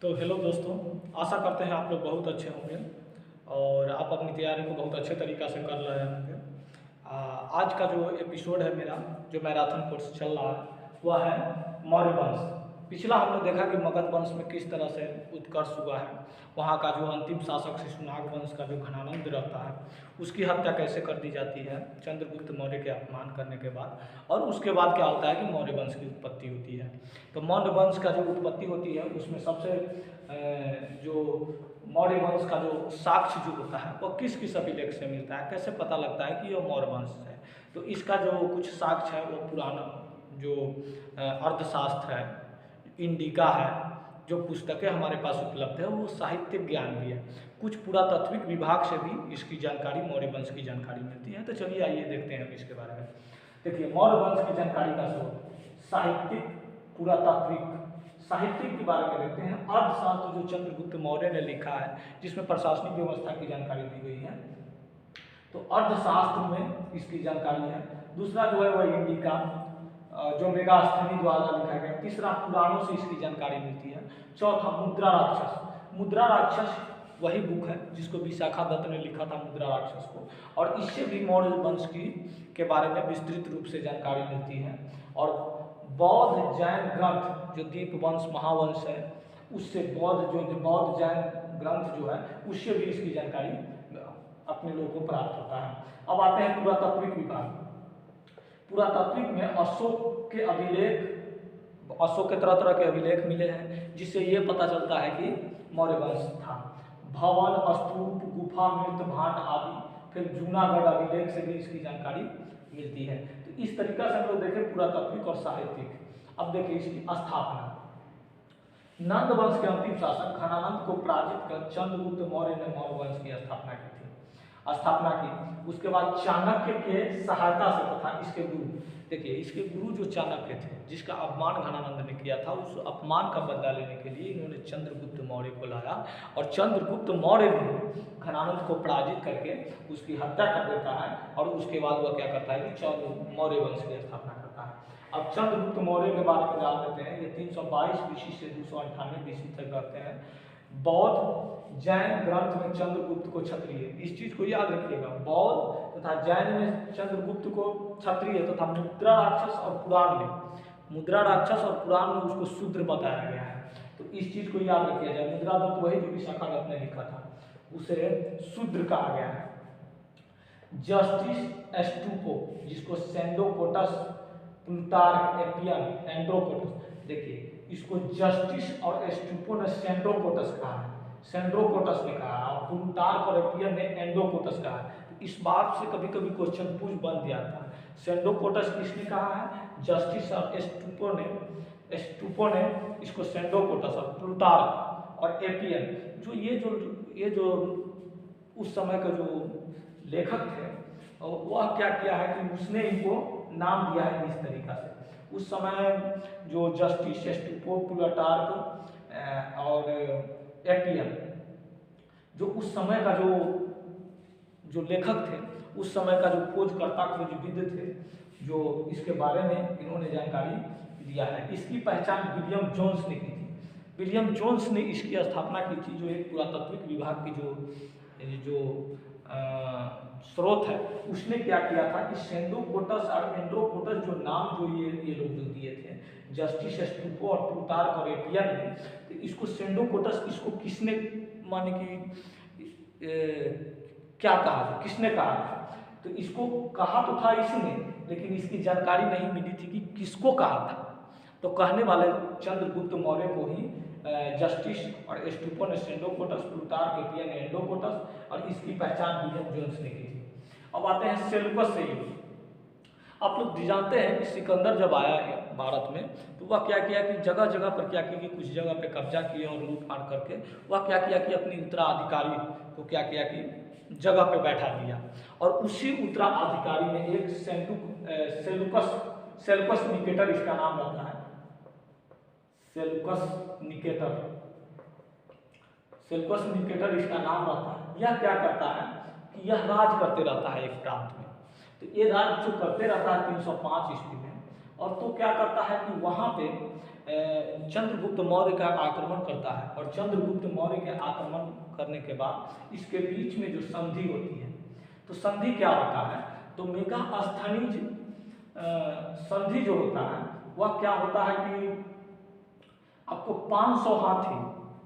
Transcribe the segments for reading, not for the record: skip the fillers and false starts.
तो हेलो दोस्तों, आशा करते हैं आप लोग बहुत अच्छे होंगे और आप अपनी तैयारी को बहुत अच्छे तरीक़ा से कर रहे होंगे। आज का जो एपिसोड है मेरा, जो मैराथन कोर्स चल रहा है, वह है मौर्य वंश। पिछला हमने देखा कि मगध वंश में किस तरह से उत्कर्ष हुआ है, वहाँ का जो अंतिम शासक शिशुनाग वंश का जो घनानंद रहता है, उसकी हत्या कैसे कर दी जाती है चंद्रगुप्त मौर्य के अपमान करने के बाद, और उसके बाद क्या होता है कि मौर्य वंश की उत्पत्ति होती है। तो मौर्य वंश का जो उत्पत्ति होती है उसमें सबसे जो मौर्य वंश का जो साक्ष्य जो होता है वह किस किस अभिलेख से मिलता है, कैसे पता लगता है कि यह मौर्य वंश है। तो इसका जो कुछ साक्ष्य है वो पुराना जो अर्थशास्त्र है, इंडिका है, जो पुस्तकें हमारे पास उपलब्ध है, वो साहित्य ज्ञान भी है। कुछ पुरातात्विक विभाग से भी इसकी जानकारी, मौर्य वंश की जानकारी मिलती है। तो चलिए आइए देखते हैं इसके बारे में। देखिए, मौर्य वंश की जानकारी का स्रोत साहित्यिक, पुरातात्विक, साहित्यिक के बारे में देखते हैं। अर्थशास्त्र जो चंद्रगुप्त मौर्य ने लिखा है, जिसमें प्रशासनिक व्यवस्था की जानकारी दी गई है, तो अर्थशास्त्र में इसकी जानकारी है। दूसरा जो है वह इंडिका, जो मेगास्थनी द्वारा लिखा गया। तीसरा, पुराणों से इसकी जानकारी मिलती है। चौथा, मुद्रा राक्षस। मुद्रा राक्षस वही बुक है जिसको विशाखा दत्त ने लिखा था, मुद्रा राक्षस को, और इससे भी मौर्य वंश की के बारे में विस्तृत रूप से जानकारी मिलती है। और बौद्ध जैन ग्रंथ जो दीपवंश महावंश है, उससे बौद्ध जैन ग्रंथ जो है, उससे भी इसकी जानकारी अपने लोगों को प्राप्त होता है। अब आते हैं पुरातात्विक विभाग। पुरातात्विक में अशोक के अभिलेख, अशोक के तरह तरह के अभिलेख मिले हैं, जिससे ये पता चलता है कि मौर्य वंश था। भवन, स्तूप, गुफा, मृत भांड आदि, फिर जूनागढ़ अभिलेख से भी इसकी जानकारी मिलती है। तो इस तरीका से हम लोग देखें पुरातात्विक और साहित्यिक। अब देखिए इसकी स्थापना। नंद वंश के अंतिम शासक घनानंद को पराजित कर चंद्रगुप्त मौर्य ने मौर्य वंश की स्थापना की। उसके बाद चाणक्य के सहायता से तथा इसके गुरु, देखिए इसके गुरु जो चाणक्य थे, जिसका अपमान घनानंद ने किया था, उस अपमान का बदला लेने के लिए इन्होंने चंद्रगुप्त मौर्य को लाया, और चंद्रगुप्त मौर्य भी घनानंद को पराजित करके उसकी हत्या कर देता है। और उसके बाद वह क्या करता है कि चंद्र मौर्य वंश की स्थापना करता है। अब चंद्रगुप्त मौर्य के बारे में जान लेते हैं। ये 322 BC से 298 BC तक रहते हैं। बौद्ध जैन ग्रंथ में चंद्रगुप्त को क्षत्रिय, इस चीज को याद रखिएगा, बौद्ध तथा जैन में चंद्रगुप्त को क्षत्रिय तथा मुद्रा राक्षस और पुराण में उसको शूद्र बताया गया है। तो इस चीज को याद रखिए जाए। मुद्रा दत्त वही जो विशाखा दत्त ने लिखा था, उसे शूद्र कहा गया है। जस्टिस एस्टूपो, जिसको सेंडोकोटस, प्लूटार्क, एपियन, एंड्रोकोटस, देखिए इसको जस्टिस और एस्टूपो ने सेंड्रोकोटस कहा है, सेंड्रोकोटस ने कहा, और प्लूटार्क और एपियन ने एंडोकोटस कहा है। तो इस बात से कभी कभी क्वेश्चन पूछ बन जाता है। सेंडोकोटस किसने कहा है? जस्टिस और एस्टूपो ने इसको सेंडोकोटस, और प्लूटार्क और एपियन, जो ये जो उस समय का जो लेखक थे, वह क्या किया है कि उसने इनको नाम दिया है इस तरीका से। उस समय जो जस्टिस, एस्टूपो, प्लूटार्क और एपियन, जो उस समय का जो लेखक थे, उस समय का जो खोजकर्ता, खोजविद थे, जो इसके बारे में इन्होंने जानकारी दिया है। इसकी पहचान विलियम जोन्स ने की थी। विलियम जोन्स ने इसकी स्थापना की थी, जो एक पुरातात्विक विभाग की जो स्रोत है, उसने क्या किया था कि सेंडोकोटस और एंड्रोकोटस जो नाम जो ये लोग जो दिए थे, जस्टिस, एस्टूपो और प्लूटार्क और एपियन ने, तो इसको सेंडोकोटस, इसको किसने माने कि क्या कहा था, किसने कहा था? तो इसको कहा तो था इसने, लेकिन इसकी जानकारी नहीं मिली थी कि किसको कहा था। तो कहने वाले चंद्रगुप्त मौर्य को ही जस्टिस और एस्टूपो ने सेंडोकोटस, प्लूटार्क, एपियन ने एंडोकोटस, और इसकी पहचान विलियम जोन्स ने की थी। अब आते हैं सेल्यूकस से युग। आप लोग जानते हैं कि सिकंदर जब आया है भारत में, तो वह क्या किया कि जगह जगह पर क्या किया कि कुछ जगह पे कब्जा किए और लूटमार करके वह क्या किया कि अपनी उत्तराधिकारी को क्या किया कि जगह पे बैठा दिया। और उसी उत्तराधिकारी में एक सेल्यूकस निकेटर, इसका नाम रहता है सेल्यूकस निकेटर इसका नाम रहता है। यह क्या करता है कि यह राज करते रहता है एक प्रांत में। तो ये राज जो करते रहता है 305 ईस्वी में, और तो क्या करता है कि वहाँ पे चंद्रगुप्त मौर्य का आक्रमण करता है। और चंद्रगुप्त मौर्य के आक्रमण करने के बाद इसके बीच में जो संधि होती है, तो संधि क्या होता है, तो मेगास्थनीज संधि जो होता है वह क्या होता है कि आपको 500 हाथी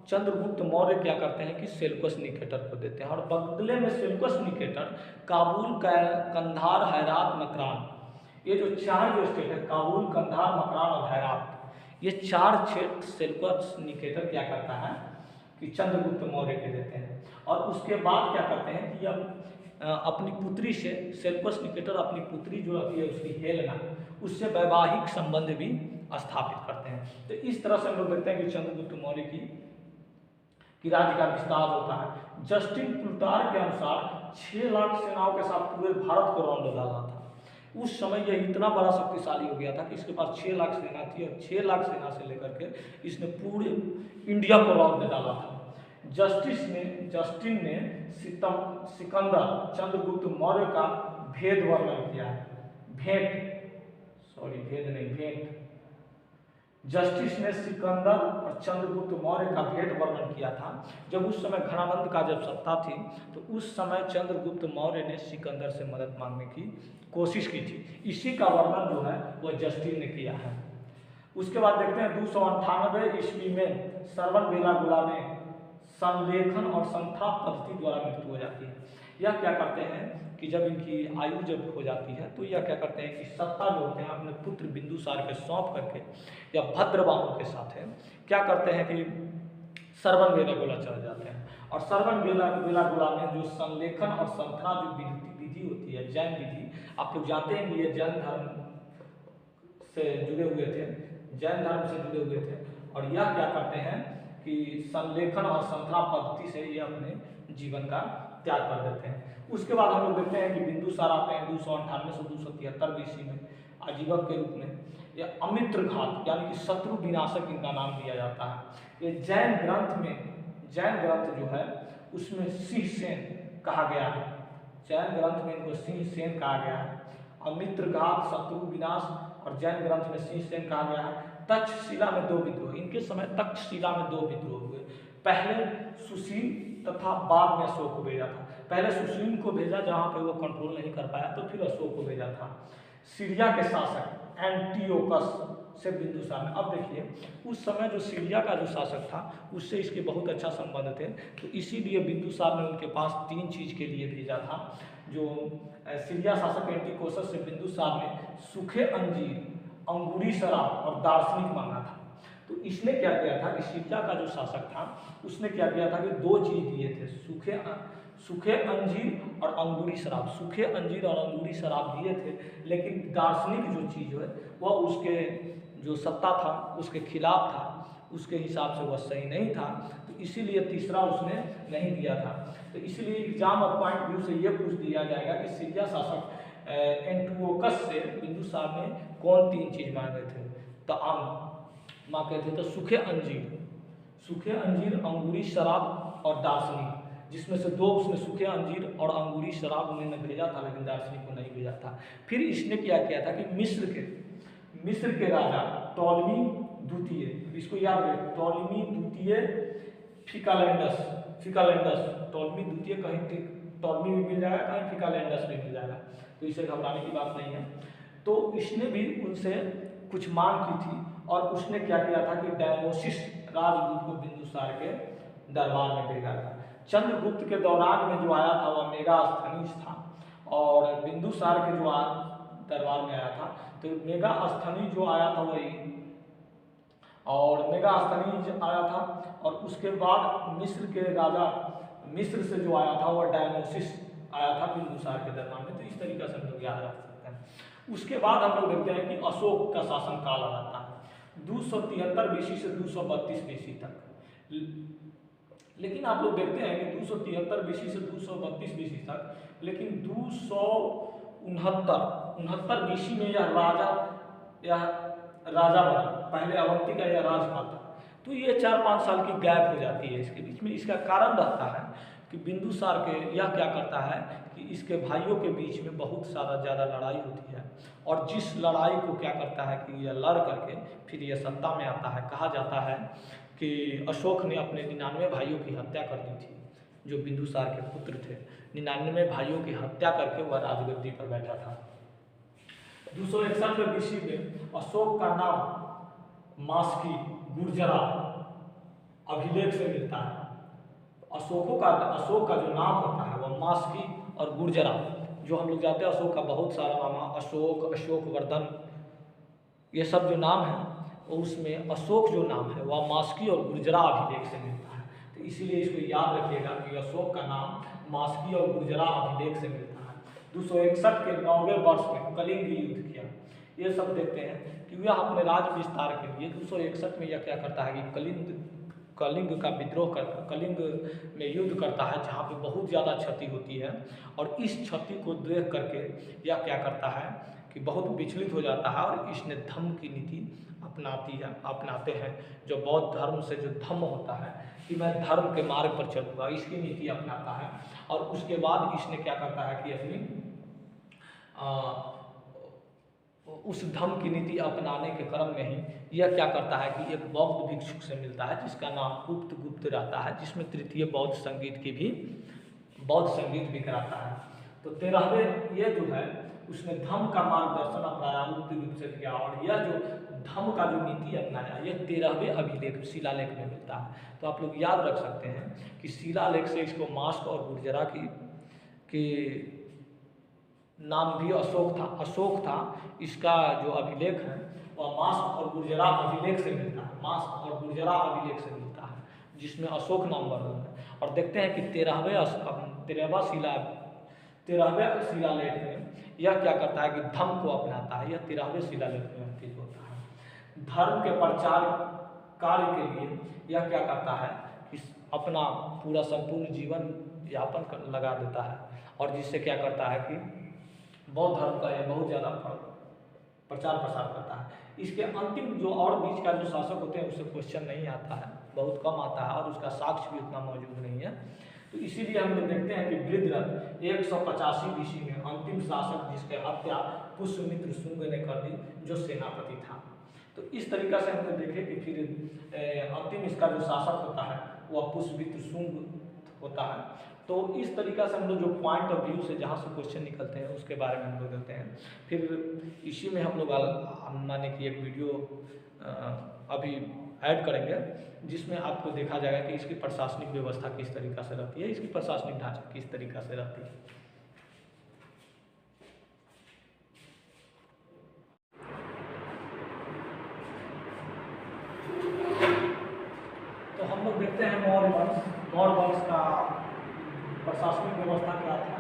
चंद्रगुप्त मौर्य क्या करते हैं कि सेल्यूकस निकेटर को देते हैं। और बदले में सेल्यूकस निकेटर काबुल, कंधार, हेरात, मकरान, ये जो 4 जो स्टेट है, काबुल, कंधार, मकरान और हेरात, ये 4 क्षेत्र सेल्यूकस निकेटर क्या करता है कि चंद्रगुप्त मौर्य के देते हैं। और उसके बाद क्या करते हैं कि अब अपनी पुत्री से सेल्यूकस निकेटर अपनी पुत्री जो रहती है उसकी हेलेना, उससे वैवाहिक संबंध भी स्थापित करते हैं। तो इस तरह से हम लोग देखते हैं कि चंद्रगुप्त मौर्य की राज्य का विस्तार होता है। जस्टिन प्लूटार्क के अनुसार 6 लाख सेनाओं के साथ पूरे भारत को रौंद डाला था। उस समय यह इतना बड़ा शक्तिशाली हो गया था कि इसके पास 6 लाख सेना थी, और 6 लाख सेना से लेकर के इसने पूरे इंडिया को रौंद डाला था। जस्टिन ने सिकंदर चंद्रगुप्त मौर्य का भेद वर्णन किया है। भेंट जस्टिस ने सिकंदर और चंद्रगुप्त मौर्य का भेंट वर्णन किया था। जब उस समय घनानंद का जब सत्ता थी, तो उस समय चंद्रगुप्त मौर्य ने सिकंदर से मदद मांगने की कोशिश की थी। इसी का वर्णन जो है वह जस्टिन ने किया है। उसके बाद देखते हैं 298 ईस्वी में श्रवण बेलागुला में संलेखन और संथाप पद्धति द्वारा मृत्यु हो जाती है। यह क्या करते हैं कि जब इनकी आयु जब हो जाती है, तो यह क्या करते हैं कि सत्ता जो होते हैं अपने पुत्र बिंदुसार के सौंप करके या भद्रबाहु के साथ है क्या करते हैं कि श्रवण बेलागुला चले जाते हैं। और श्रवण बेलागुला में जो संलेखन और संथाप जो विधि होती है, जैन विधि, आप लोग जानते हैं कि ये जैन धर्म से जुड़े हुए थे। और यह क्या करते हैं कि संलेखन और संथाप पद्धति से ये अपने जीवन का त्याग कर देते हैं। उसके बाद हम लोग देखते हैं कि बिंदुसार आते हैं 298 से 273 बीसी में आजीवक के रूप में। या अमित्र घात यानी कि शत्रु विनाशक इनका नाम दिया जाता है। ये जैन ग्रंथ जो है उसमें सिंह सेन कहा गया है। जैन ग्रंथ में इनको सिंह सेन कहा गया है। अमित्र घात, शत्रु विनाश, और जैन ग्रंथ में सिंह सेन कहा गया है। तक्षशिला में 2 विद्रोह, इनके समय तक्षशिला में 2 विद्रोह हुए। पहले सुशील तथा बाद में अशोक को भेजा था। पहले सुशील को भेजा जहाँ पे वो कंट्रोल नहीं कर पाया, तो फिर अशोक को भेजा था। सीरिया के शासक एंटियोकस से बिंदुसार ने, अब देखिए उस समय जो सीरिया का जो शासक था उससे इसके बहुत अच्छा संबंध थे, तो इसीलिए बिंदुसार ने उनके पास 3 चीज़ के लिए भेजा था। जो सीरिया शासक एंटियोकस से बिंदुसार ने सूखे अंजीर, अंगूरी शराब और दार्शनिक मांगा था। तो इसने क्या किया था कि सीरिया का जो शासक था उसने क्या किया था कि 2 चीज़ दिए थे, सूखे अंजीर और अंगूरी शराब। सूखे अंजीर और अंगूरी शराब दिए थे, लेकिन दार्शनिक जो चीज़ है वह उसके जो सत्ता था उसके खिलाफ था, उसके हिसाब से वह सही नहीं था, तो इसीलिए तीसरा उसने नहीं दिया था। तो इसलिए एग्जाम ऑफ पॉइंट व्यू से ये पूछ दिया जाएगा कि सीरिया शासक एंटियोकस से बिंदुसार ने कौन 3 चीज़ मांगे थे। तो मांगे थे तो सूखे अंजीर, अंगूरी शराब और दार्शनिक, जिसमें से 2 उसने सूखे अंजीर और अंगूरी शराब उन्होंने भेजा था, लेकिन दार्शनिक को नहीं भेजा था। फिर इसने क्या किया था कि मिस्र के राजा टॉलमी द्वितीय, इसको याद रखें, टॉलमी द्वितीय फिकालैंडस, टॉलमी द्वितीय, कहीं टॉलमी भी मिल जाएगा, कहीं फिकालैंडस भी मिल जाएगा, तो इसे घबराने की बात नहीं है। तो इसने भी उनसे कुछ मांग की थी, और उसने क्या किया था कि डायनोसिस राजदूत को बिंदुसार के दरबार में भेजा था। चंद्रगुप्त के दौरान में जो आया था वह मेगास्थनीज था, और बिंदुसार के जो दरबार में आया था, तो मेगास्थनीज जो आया था वही, और मेगास्थनीज आया था। और उसके बाद मिस्र से जो आया था वह डायनोसिस आया था बिंदुसार के दरबार में। तो इस तरीके से हम लोग याद रख सकते हैं। उसके बाद हम लोग देखते हैं कि अशोक का शासन काल आता है 273 बीसी से 232 बीसी तक। लेकिन आप लोग देखते हैं कि 273 बीसी से 232 बीसी तक, लेकिन 269 बीसी में यह राजा बना, पहले अवंती का यह राजपाल था। तो ये 4-5 साल की गैप हो जाती है इसके बीच में। इसका कारण रहता है कि बिंदुसार के यह क्या करता है कि इसके भाइयों के बीच में बहुत सारा ज़्यादा लड़ाई होती है, और जिस लड़ाई को क्या करता है कि यह लड़ करके फिर यह सत्ता में आता है। कहा जाता है कि अशोक ने अपने 99 भाइयों की हत्या कर दी थी, जो बिंदुसार के पुत्र थे। 99 भाइयों की हत्या करके वह राजगद्दी पर बैठा था। 261 ईस्वी में अशोक का नाम मास्की गुर्जरा अभिलेख से मिलता है। अशोक का जो नाम होता है वह मास्की और गुर्जरा, जो हम लोग जानते हैं अशोक का बहुत सारा नाम, अशोक, अशोकवर्धन, ये सब जो नाम है उसमें अशोक जो नाम है वह मास्की और गुर्जरा अभिलेख से मिलता है। तो इसीलिए इसको याद रखिएगा कि अशोक का नाम मास्की और गुर्जरा अभिलेख से मिलता है। 261 के 9वें वर्ष में कलिंग युद्ध किया। ये सब देखते हैं कि वह अपने राज्य विस्तार के लिए 261 में यह क्या करता है कि कलिंग का विद्रोह कर कलिंग में युद्ध करता है, जहाँ पे बहुत ज़्यादा क्षति होती है। और इस क्षति को देख करके यह क्या करता है कि बहुत विचलित हो जाता है, और इसने धम्म की नीति अपनाते हैं। जो बौद्ध धर्म से जो धम्म होता है कि मैं धर्म के मार्ग पर चलूँगा, इसकी नीति अपनाता है। और उसके बाद इसने क्या करता है कि अपनी उस धम्म की नीति अपनाने के क्रम में ही यह क्या करता है कि एक बौद्ध भिक्षुक से मिलता है जिसका नाम गुप्त रहता है, जिसमें तृतीय बौद्ध संगीत भी कराता है। तो 13वें ये जो है उसने धम्म का मार्गदर्शन अपनाया, गुप्त रूप से किया, और यह जो धम्म का जो नीति अपनाया यह 13वें अभिलेख शिलालेख में मिलता है। तो आप लोग याद रख सकते हैं कि शिलालेख से इसको मास्क और गुर्जरा की नाम भी अशोक था। इसका जो अभिलेख है वह मास्क और गुर्जरा अभिलेख से मिलता है, मास्क और गुर्जरा अभिलेख से मिलता है, जिसमें अशोक नाम वर्णन है। और देखते हैं कि 13वें शिलालेख में यह क्या करता है कि धम्म को अपनाता है। यह 13वें शिलालेख में अंकित होता है। धर्म के प्रचार कार्य के लिए यह क्या करता है कि अपना पूरा संपूर्ण जीवन यापन लगा देता है, और जिससे क्या करता है कि बौद्ध धर्म का यह बहुत ज़्यादा प्रचार प्रसार करता है। इसके अंतिम जो और बीच का जो शासक होते हैं उससे क्वेश्चन नहीं आता है, बहुत कम आता है, और उसका साक्ष्य भी उतना मौजूद नहीं है। तो इसीलिए हम लोग देखते हैं कि वृद्धरथ 185 ईस्वी में अंतिम शासक जिसके हत्या पुष्यमित्र शुंग ने कर दी, जो सेनापति था। तो इस तरीका से हम लोग देखें कि फिर अंतिम इसका जो शासक होता है वह पुष्यमित्र शुंग होता है। तो इस तरीका से हम लोग जो पॉइंट ऑफ व्यू से जहाँ से क्वेश्चन निकलते हैं उसके बारे में हम लोग देखते हैं। फिर इसी में हम लोग माने की एक वीडियो अभी ऐड करेंगे जिसमें आपको देखा जाएगा कि इसकी प्रशासनिक व्यवस्था किस तरीका से रहती है, इसकी प्रशासनिक ढांचा किस तरीका से रहती है। तो हम लोग देखते हैं मौर्य वंश का प्रशासनिक व्यवस्था क्या था।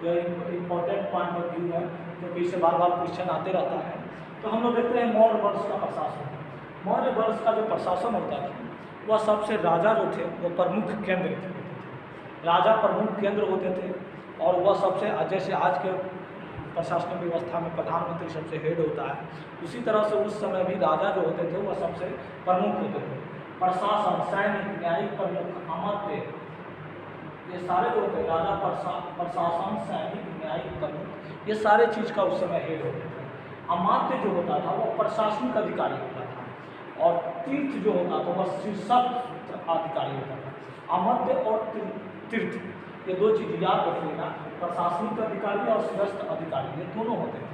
यह इम्पोर्टेंट पॉइंट ऑफ व्यू है क्योंकि इससे बार बार क्वेश्चन आते रहता है। तो हम लोग देखते हैं मौर्य वंश का प्रशासन। मौर्य वंश का जो प्रशासन होता था वह सबसे राजा जो थे वो प्रमुख केंद्र होते थे। राजा प्रमुख केंद्र होते थे, और वह सबसे जैसे आज के प्रशासनिक व्यवस्था में प्रधानमंत्री सबसे हेड होता है, उसी तरह से उस समय भी राजा जो होते थे वह सबसे प्रमुख होते थे। प्रशासन, सैनिक, न्यायिक प्रमुख, अमात्य, ये सारे जो होते हैं राजा, प्रशासन, सैनिक, न्यायिक प्रमुख, ये सारे चीज़ का उस समय हेड होते थे। अमात्य जो होता था वो प्रशासनिक अधिकारी होता था, और तीर्थ जो होता था वह शीर्षक अधिकारी होता था। अमात्य और तीर्थ ये दो चीज़ याद रखिएगा, प्रशासनिक अधिकारी और शीर्षस्थ अधिकारी ये दोनों होते थे।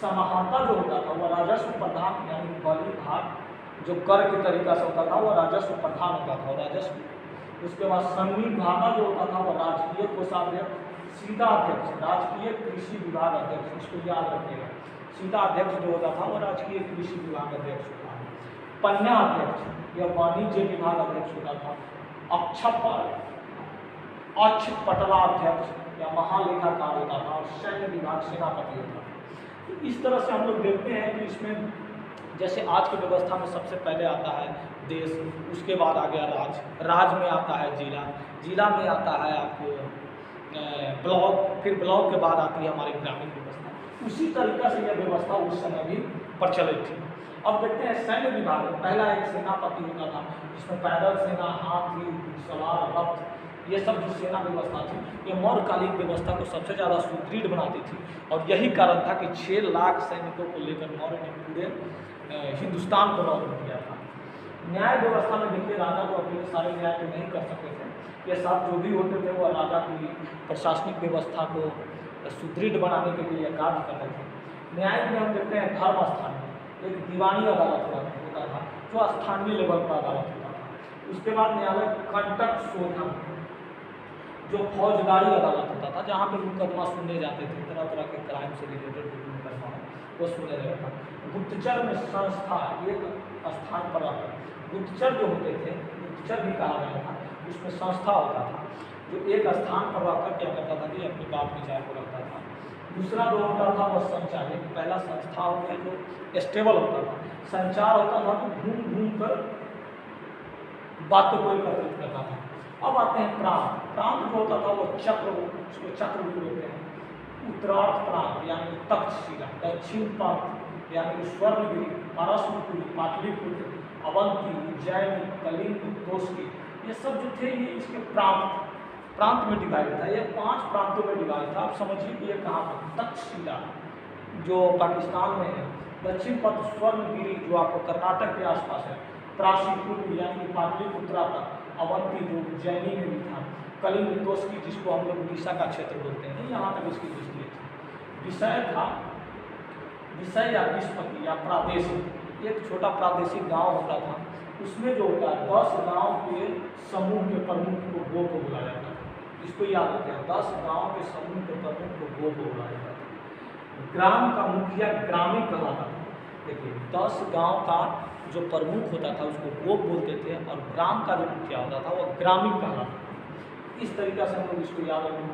समाहर्ता जो होता था वह राजस्व प्रधान, यानी बलि भाग जो कर के तरीका से होता था वह राजस्व प्रधान होता था, और राजस्व। उसके बाद संविभागा जो होता था वह राजकीय कोषाध्यक्ष, सीधा अध्यक्ष, राजकीय कृषि विभाग अध्यक्ष, इसको याद रखिएगा। सीधा अध्यक्ष जो होता था वह राजकीय कृषि विभाग अध्यक्ष होता है। पन्ना अध्यक्ष यह वाणिज्य विभाग अध्यक्ष होता था। अक्षपटला अध्यक्ष या महालेखाकार होता था, और सैन्य विभाग सेनापति होता था। तो इस तरह से हम लोग देखते हैं कि इसमें जैसे आज की व्यवस्था में सबसे पहले आता है देश, उसके बाद आ गया राज में आता है जिला में आता है आपको ब्लॉक, फिर ब्लॉक के बाद आती है हमारी ग्रामीण व्यवस्था। उसी तरीका से यह व्यवस्था उस समय भी प्रचलित थी। अब देखते हैं सैन्य विभाग में पहला एक सेनापति होता था जिसमें पैदल सेना, हाथी, सवार, रथ, ये सब जो सेना व्यवस्था थी, ये मौर्यकालीन व्यवस्था को सबसे ज़्यादा सुदृढ़ बनाती थी। और यही कारण था कि 6 लाख सैनिकों को लेकर मौर्य ने पूरे हिंदुस्तान को नौबत दिया था। न्याय व्यवस्था में देखिए, राजा को अपने सारे न्याय तो नहीं कर सकते थे, ये सब जो भी होते थे वो राजा की प्रशासनिक व्यवस्था को सुदृढ़ बनाने के लिए कार्य कर रहे थे। न्याय में हम देखते हैं धर्म स्थान में एक दीवानी अदालत होता था जो स्थानीय लेवल पर अदालत होता था। उसके बाद न्यायालय कंटक शोधन जो फौजदारी अदालत होता था, जहाँ पर मुकदमा सुने जाते थे, तरह तरह के क्राइम से रिलेटेड जो मुकदमा है वो सुने जाता था। गुप्तचर में संस्था एक स्थान पर आता, गुप्तचर जो होते थे, गुप्तचर भी कहा गया था, उसमें संस्था होता था जो एक स्थान पर रहकर क्या करता था कि अपनी बात विचार को रखता था। दूसरा जो होता था वह संचार, एक पहला संस्था हो गया जो स्टेबल होता था। संचार होता था तो घूम घूम कर बातों को एकत्रित करता था। अब आते हैं प्रांत। प्रांत जो होता था वो चक्र, उसको चक्र भी बोलते हैं। उत्तरार्थ प्रांत यानी तक्षशिला, दक्षिण प्रांत यानी स्वर्णगिरी, पारसपुरी, पाटलिपुत्र, अवंती, उज्जैनी, कलिंग, तोस्की, ये सब जो थे ये इसके प्रांत में डिवाइड था। ये 5 प्रांतों में डिवाइड था। आप समझिए कि ये कहाँ पर, तक्षशिला जो पाकिस्तान में है, दक्षिण पथ स्वर्णगिरी जो आपको कर्नाटक के आसपास है, त्रासीपुर यानी पाटलिपुत्रा तक, अवंती जो उज्जैनी में भी था, कलिंग, तोस्की जिसको हम लोग उड़ीसा का क्षेत्र बोलते हैं, यहाँ तक इसकी दृष्टि थी। विषय था, विषय या विस्पति या प्रादेशिक, एक छोटा प्रादेशिक गांव होता था, उसमें जो होता है 10 गांव के समूह के प्रमुख को गोप बोला जाता था। इसको याद रखें, 10 गांव के समूह के प्रमुख को गोप बोला जाता था। ग्राम का मुखिया ग्रामीण कहलाता था। देखिए 10 गांव का जो प्रमुख होता था उसको गोप बोलते थे और ग्राम का जो मुखिया होता था वो ग्रामीण कहलाता था। इस तरीक़ा से हम लोग इसको याद रखें।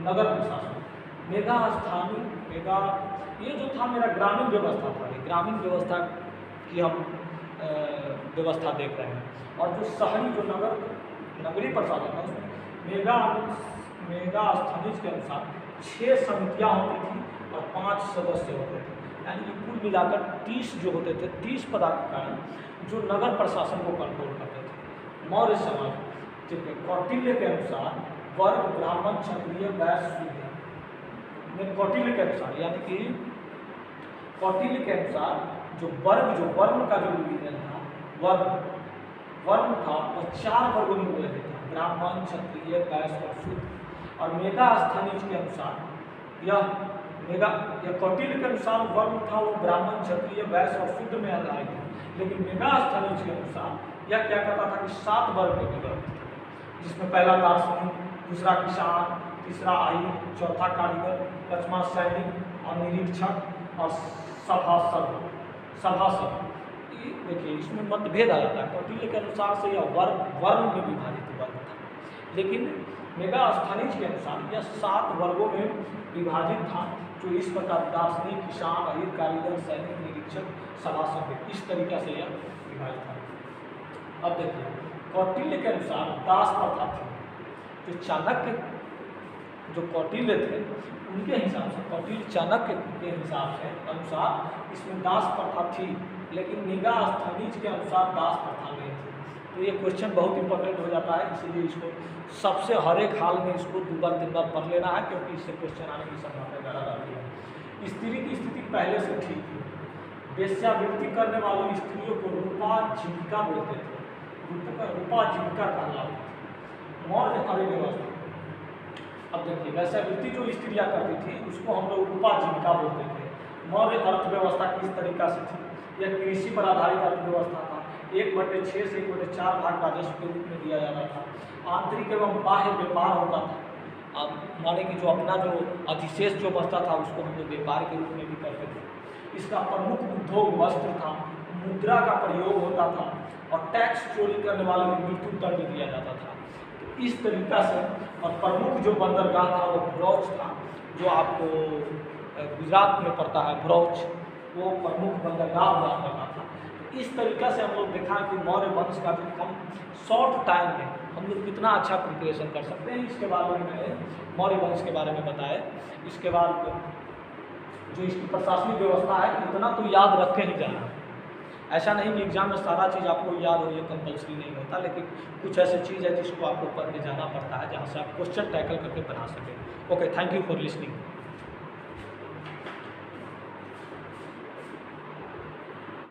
नगर प्रशासन, मेगा स्थानीय, मेगा ये जो था मेरा ग्रामीण व्यवस्था था, ये ग्रामीण व्यवस्था की हम व्यवस्था देख रहे हैं। और जो शहरी जो नगरीय प्रशासन है उसमें मेगा स्थानीय के अनुसार 6 समितियाँ होती थी और 5 सदस्य होते थे, यानी कि कुल मिलाकर 30 जो होते थे, 30 पदाधिकारी जो नगर प्रशासन को कंट्रोल करते थे। मौर्य समाज, ठीक है, कौटिल्य के अनुसार वर्ग, ब्राह्मण, क्षत्रिय, वैश्य, शूद्र, कौटिल्य के अनुसार, यानी कि कौटिल्य के अनुसार जो वर्ण का जो डिवीजन था, वर्ण था वो 4 वर्गों में विभाजित था, ब्राह्मण, क्षत्रिय, वैश्य और शूद्र। और मेगा स्थानीय के अनुसार यह कौटिल्य के अनुसार वर्ण था वो ब्राह्मण, क्षत्रिय, वैश्य और शूद्र में आधारित था। लेकिन मेगा स्थानीय के अनुसार यह क्या करता था कि 7 वर्ग में विभाजित था, जिसमें पहला दार्शनिक, दूसरा किसान, तीसरा आयु, चौथा कारीगर, 5वां सैनिक और निरीक्षक और सभासद। देखिए इसमें मतभेद आ जाता है। कौटिल्य के अनुसार से यह वर्ण में विभाजित वर्ग था, लेकिन मेगा स्थानीय के अनुसार यह 7 वर्गों में विभाजित था, जो इस प्रकार दार्शनिक, किसान, अहिर, कारीगर, सैनिक, निरीक्षक, सभासद, इस तरीक़ा से यह विभाजित था। अब देखिए कौटिल्य के अनुसार दास प्रथा थी। जो चाणक्य जो कौटिल्य थे उनके हिसाब से, कौटिल्य चाणक्य के हिसाब से अनुसार इसमें दास प्रथा थी, लेकिन मेगा स्थानीय के अनुसार दास प्रथा नहीं थी। तो ये क्वेश्चन बहुत इंपॉर्टेंट हो जाता है, इसीलिए इसको सबसे हर एक हाल में इसको 2 बार 3 बार पढ़ लेना है, क्योंकि इससे क्वेश्चन आने की संभावना ज़्यादा रहती है। स्त्री की स्थिति पहले से ठीक थी। वेश्यावृत्ति करने वाली स्त्रियों को रूपा जीविका बोलते थे, रूपा जीविका कहलाती थी। मौर्य अर्थव्यवस्था, अब देखिए वेश्यावृत्ति जो स्त्रियाँ करती थी उसको हम लोग रूपा जीविका बोलते थे। मौर्य अर्थव्यवस्था किस तरीका से थी? यह कृषि पर आधारित अर्थव्यवस्था था। 1/6 से 1/4 भाग राजस्व के रूप में दिया जाता था। आंतरिक एवं बाह्य व्यापार होता था। अब माने कि जो अपना जो अधिशेष जो बचता था उसको हम लोग व्यापार के रूप में भी करते थे। इसका प्रमुख उद्योग वस्त्र था। मुद्रा का प्रयोग होता था और टैक्स चोरी करने वाले को मृत्यु दंड दिया जाता था। तो इस तरीका से, और प्रमुख जो बंदरगाह था वो भरूच था, जो आपको गुजरात में पड़ता है भरूच, वो प्रमुख बंदरगाह हुआ करता था। तो इस तरीका से हम लोग देखा कि मौर्य वंश का जो हम शॉर्ट टाइम में हम लोग कितना अच्छा प्रिपरेशन कर सकते हैं, इसके बारे में मैंने मौर्य वंश के बारे में बताया। इसके बाद जो इसकी प्रशासनिक व्यवस्था है इतना तो याद रख के ही जाना। ऐसा नहीं कि एग्ज़ाम में सारा चीज़ आपको याद हो, ये कंपल्सरी नहीं होता, लेकिन कुछ ऐसी चीज़ है जिसको आपको पढ़ के जाना पड़ता है, जहाँ से आप क्वेश्चन टैकल करके बना सकें। Okay, thank you for listening.